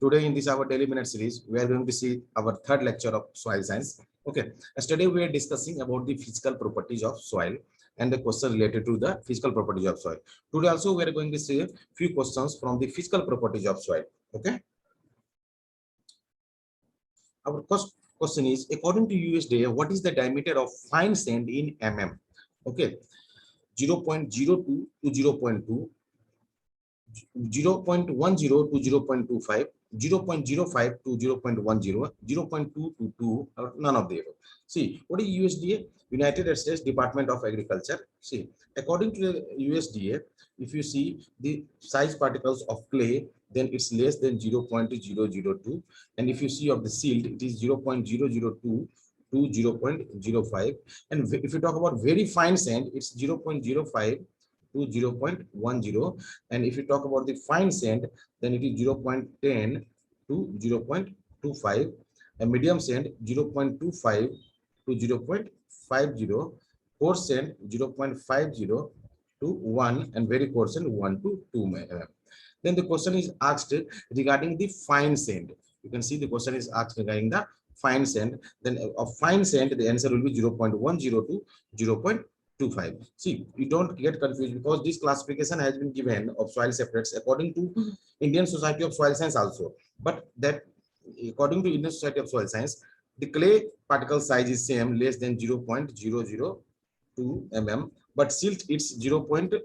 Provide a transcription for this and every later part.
Today in this our daily minute series, we are going to see our third lecture of soil science. Okay, yesterday we are discussing about the physical properties of soil and the question related to the physical properties of soil. Today also we are going to see a few questions from the physical properties of soil. Okay, our first question is, according to USDA, what is the diameter of fine sand in mm? Okay, 0.02 to 0.2, 0.10 to 0.25, 0.05 to 0.10, 0.2 to 2, or none of the above. See, what is USDA? United States Department of Agriculture. See, according to the USDA, if you see the size particles of clay, then it's less than 0.002. And if you see of the silt, it is 0.002 to 0.05. And if you talk about very fine sand, it's 0.05 to 0.10. And if you talk about the fine sand, then it is 0.10 to 0.25. A medium sand 0.25 to 0.50, coarse sand 0.50 to 1, and very coarse sand 1 to 2 mm. Then the question is asked regarding the fine sand. You can see the question is asked regarding the fine sand. Then of fine sand, the answer will be 0.10 to 0.25. See, you don't get confused because this classification has been given of soil separates according to Indian Society of Soil Science also. But that according to Indian Society of Soil Science, the clay particle size is same, less than 0.002 mm, but silt it's 0.002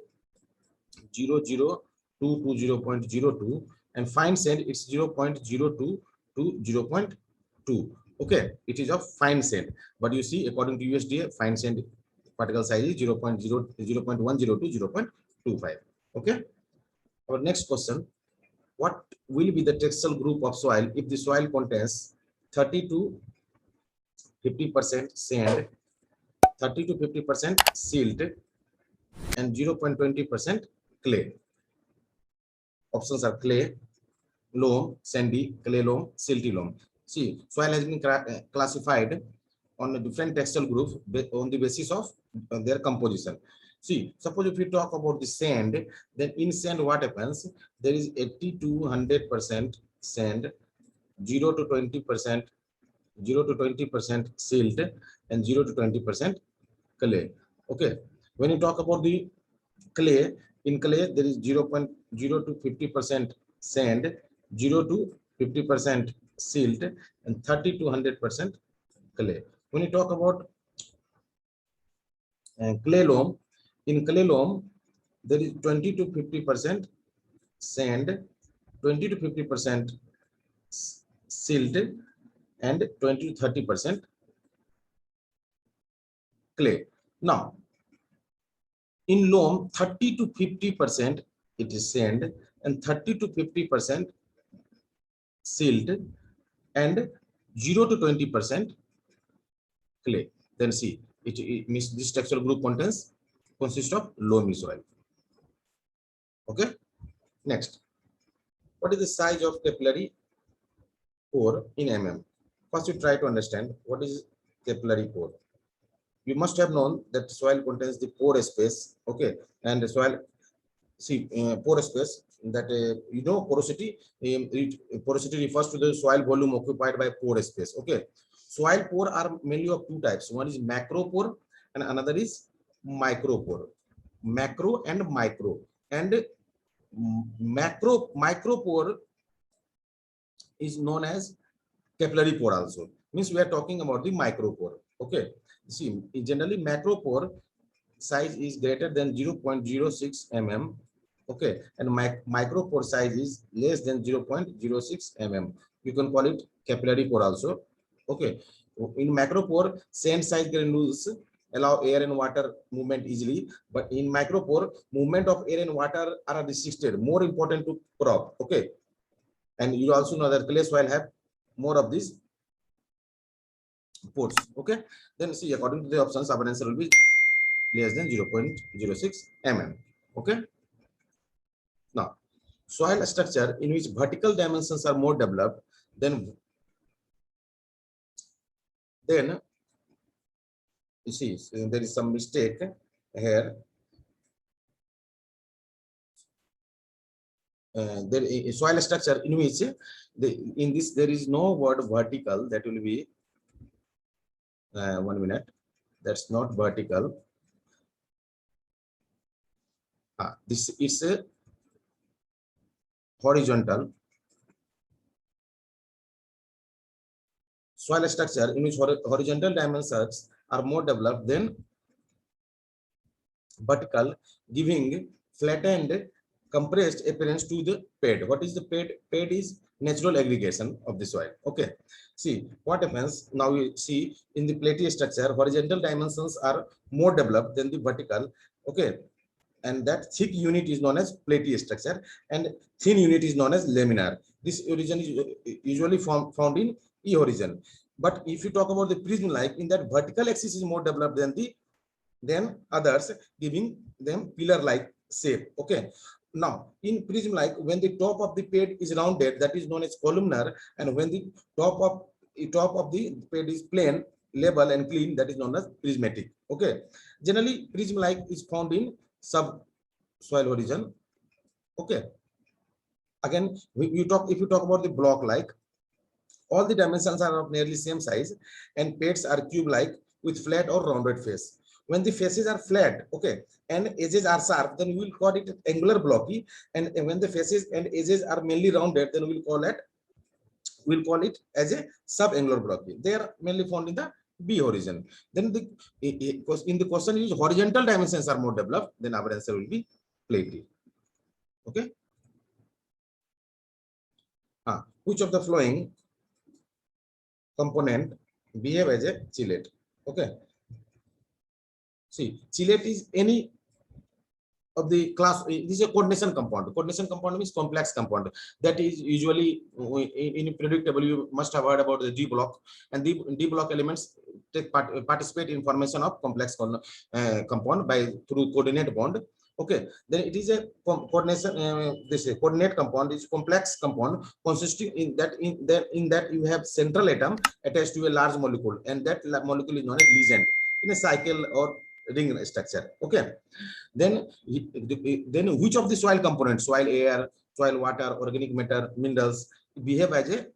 to 0.02, and fine sand it's 0.02 to 0.2. Okay, it is of fine sand, but you see according to USDA, fine sand particle size is 0.10 to 0.25. Okay, our next question, what will be the textile group of soil if the soil contains 30 to 50% sand, 30 to 50% silt, and 0.20% clay? Options are clay, loam, sandy, clay loam, silty loam. See, soil has been classified on a different textile groups on the basis of their composition. See, suppose if we talk about the sand, then in sand what happens? There is 80 to 100% sand, 0 to 20%, 0 to 20% silt, and 0 to 20% clay. Okay, when you talk about the clay, in clay there is 0.0 to 50% sand, 0 to 50% silt, and 30 to 100% clay. When you talk about clay loam, in clay loam there is 20 to 50% sand, 20 to 50% silt, and 20 to 30% clay. Now, in loam, 30 to 50% it is sand, and 30 to 50% silt, and 0 to 20% clay. Then see, it means this textile group consists of loamy soil. Okay. Next, what is the size of capillary pore in mm? First, you try to understand what is capillary pore. You must have known that soil contains the pore space. Okay, and the soil, see, pore space, that porosity. Porosity refers to the soil volume occupied by pore space. Okay, soil pore are mainly of two types. One is macro pore and another is micro pore. Macro and micro. And micro pore is known as capillary pore also. Means we are talking about the micro pore. Okay, see, generally macro pore size is greater than 0.06 mm. Okay, and micro pore size is less than 0.06 mm. You can call it capillary pore also. Okay, in macro pore, sand size granules allow air and water movement easily, but in micro pore, movement of air and water are restricted, more important to crop. Okay, and you also know that clay soil have more of these pores. Okay, then see, according to the options, our answer will be less than 0.06 mm. Okay, now soil structure in which vertical dimensions are more developed, then you see there is some mistake here. there is soil structure in which in this there is no word vertical. That will be 1 minute. That's not vertical. This is a horizontal soil structure in which horizontal dimensions are more developed than vertical, giving flattened compressed appearance to the pad. What is the pad? Pad is natural aggregation of the soil. Okay, see what happens now. You see in the platy structure, horizontal dimensions are more developed than the vertical. Okay, and that thick unit is known as platy structure and thin unit is known as laminar. This origin is usually found in E horizon. But if you talk about the prism like, in that vertical axis is more developed than others, giving them pillar like shape. Okay, now in prism like, when the top of the pad is rounded, that is known as columnar, and when the top of the pad is plain, level and clean, that is known as prismatic. Okay, generally prism like is found in subsoil horizon. Okay, again if you talk about the block like, all the dimensions are of nearly same size and pads are cube like with flat or rounded face. When the faces are flat, okay, and edges are sharp, then we will call it angular blocky. And when the faces and edges are mainly rounded, then we'll call it as a subangular blocky. They are mainly found in the B horizon. Then in the question is horizontal dimensions are more developed, then our answer will be platy. Okay, which of the following component behave as a chillate? Okay, see, chillate is any of the class. This is a coordination compound. Coordination compound means complex compound. That is usually in periodic table you must have heard about the D block, and the D block elements participate in formation of complex compound by through coordinate bond. Okay, then it is a coordination. This coordinate compound is complex compound consisting in that you have central atom attached to a large molecule, and that molecule is known as ligand in a cycle or ring structure. Okay, then which of the soil components, soil air, soil water, organic matter, minerals, behave as a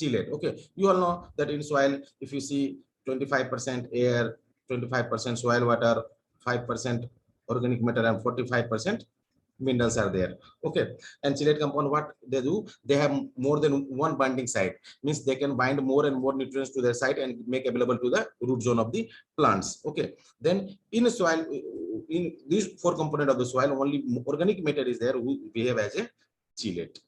chillate? Okay, you all know that in soil, if you see 25% air, 25% soil water, 5% organic matter and 45% minerals are there. Okay, and chillate compound, what they do, they have more than one binding site, means they can bind more and more nutrients to their site and make available to the root zone of the plants. Okay, then in a soil, in these four component of the soil, only organic matter is there who behave as a chillate.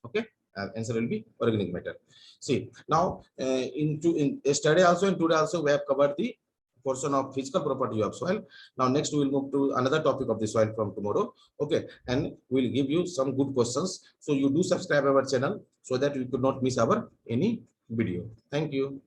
Okay, answer will be organic matter. See, now in yesterday also and today also we have covered the portion of physical property of soil. Now next we will move to another topic of the soil from tomorrow. Okay, and we'll give you some good questions, so you do subscribe our channel so that you could not miss our any video. Thank you.